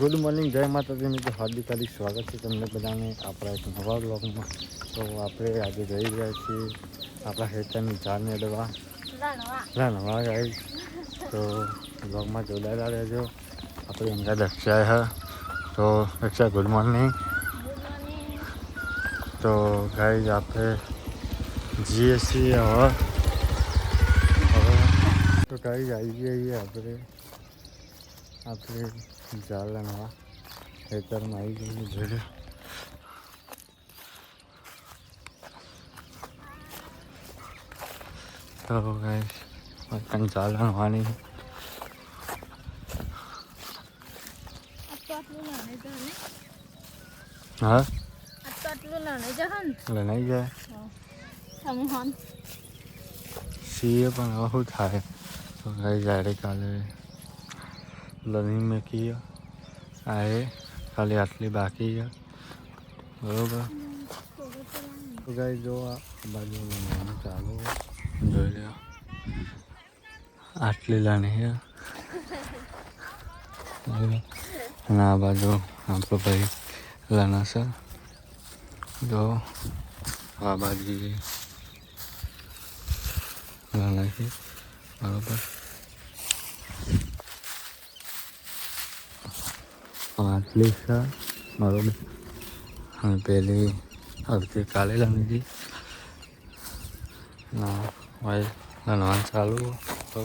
Good morning, જય માતાજી મિત્રો. હાર્દિક હાર્દિક સ્વાગત છે તમને બધાને આપણા એક નવા બ્લોગમાં. તો આપણે આજે જઈ રહ્યા છીએ આપણા ખેતરની ઝાડને અડવા રાણવા ગાઈ. તો બ્લોગમાં જોડાયેલા રહેજો. આપણે એમના દક્ષાએ હા. તો દક્ષા ગુડ મોર્નિંગ. તો ગાઈ આપણે જઈએ છીએ હવે તો ગાઈ આવી જઈએ આપણે ઝાડ લેવા ખેતરમાં આવી ગયું જોડે. તો ગાઈસ ઝાડ લેવાની હા લણાઈ જાય સીએ પણ હવે શું થાય. તો ગાઈસ જાડે કાલે લર્નિંગ મેં किया आए खाली आटली बाकी है बराबर. तो गाइस जो आ बाजू में चालू જોઈ લો આટલી લાની છે અને આ બાજુ આપણો ભાઈ લાના છે. જો આ બાજુ લાના છે બરાબર. આટલી છે બરાબર. અને પેલી અડધી કાલે લાની હતી ના ભાઈ લણવાનું ચાલુ. તો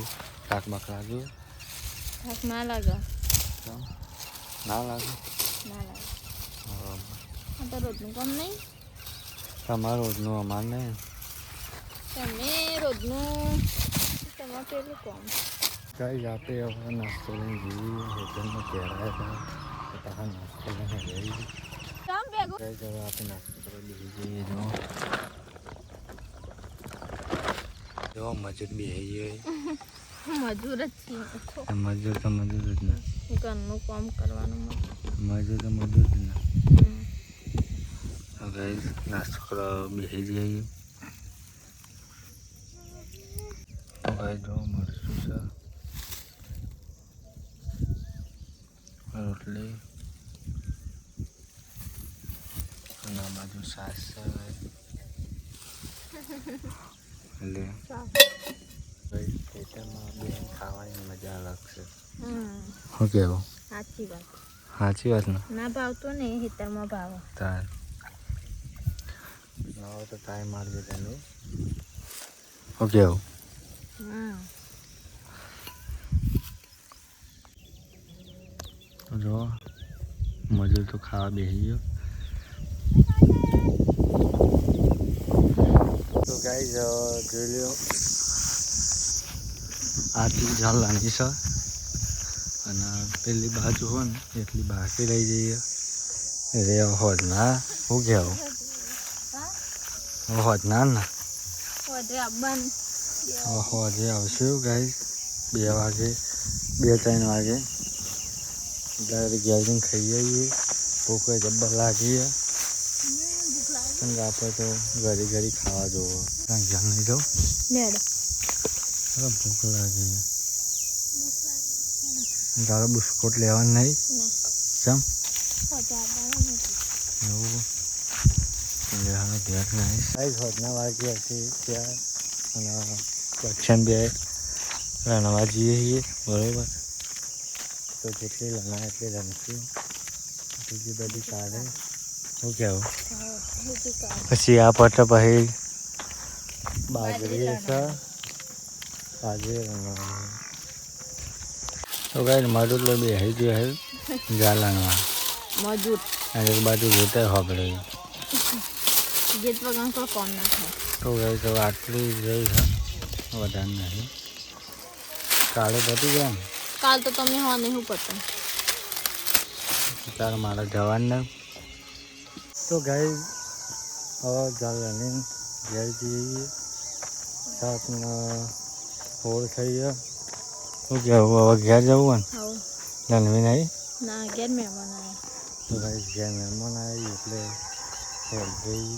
શાક બાક લાગ્યું થાક ના લાગે ના લાગે બરાબર. આ તો રોજનું કામ નહીં. તમારે રોજનું અમારે નહીં. તમે રોજનું તમારે પેલું કામ કઈ જાતે હવે નાસ્તો લઈને જઈએ હોટલમાં પહેરાયા હતા તો નાસ્તો લઈને જઈએ. કામ ભેગું કઈ જવા આપણે નાસ્તો કરવા બેસી જઈએ. જો મજૂર બેસી જઈએ. મજૂર જ છીએ. મજૂર તો મજૂર જ ને. ઘરનું કામ કરવાનું મજૂર તો મજૂર જ ને. હવે નાસ્તો કરવા બેસી જઈએ. હવે જો મરચું છે રોટલી અને આ બાજુ સાસ છે એટલે ખેતરમાં બેન ખાવાની મજા અલગ છે. શું કહેવું? સાચી વાત. સાચી વાત ને. ના ભાવતો ને ખેતરમાં ભાવ તાર ના તો ટાઈમ મારજો તમે. શું કહેવું? જો મજૂર તો ખાવા બેસી ગયો. તો ગાઈસ જોઈ લો આટલી ઝાડ લાગી છે અને પેલી બાજુ હોય ને એટલી બાકી રહી જઈએ રે હોજ ના. શું કહેવું? હોજ ના ને હોજે આવશે ગાઈસ 2 વાગે 2-3 વાગે એટલે ઘેર જઈને ખાઈ આવીએ. ભૂખ જબ્બર લાગી આપણે તો ઘડી ઘડી ખાવા જોવો. ઘેર નહીં જાઉં ભૂખ લાગી. તારે બિસ્કુટ લેવાનું નહીં ચમ એવું લેવાનું ઘેર નહીં. સાઈઝ હોજના વાગી હતી ત્યાં અને પક્ષણ બે રણવા જઈએ છીએ બરાબર. તો જેટલી લણા એટલી રમશું બીજી બધી કાઢે. શું કહેવું? પછી આ પટ પછી બાજરી છે બાજરી તો કઈ મજૂર લો બે હઈ ગયો હે જાલાણવા મજૂર અને એક બાજુ જોતે હોબળે ગીત વગર કોઈ કામ ના થાય. તો ગઈ તો આટલી જઈ છે વધારે નહીં. કાલે પતી ગયા ને કાલ તો તમે હો નહીં પતો તારે મારા જવાનને. તો ગાઈ હવે ચાલ રનિંગ ઘેર જઈએ. સાતના 4 થઈ ગયા. શું કહેવું? હવે ઘેર જવું ને લનવી નહીં ના ઘેર મહેમાન આવ્યા. તો ભાઈ ઘેર મહેમાન આવી એટલે ઘેર જઈએ.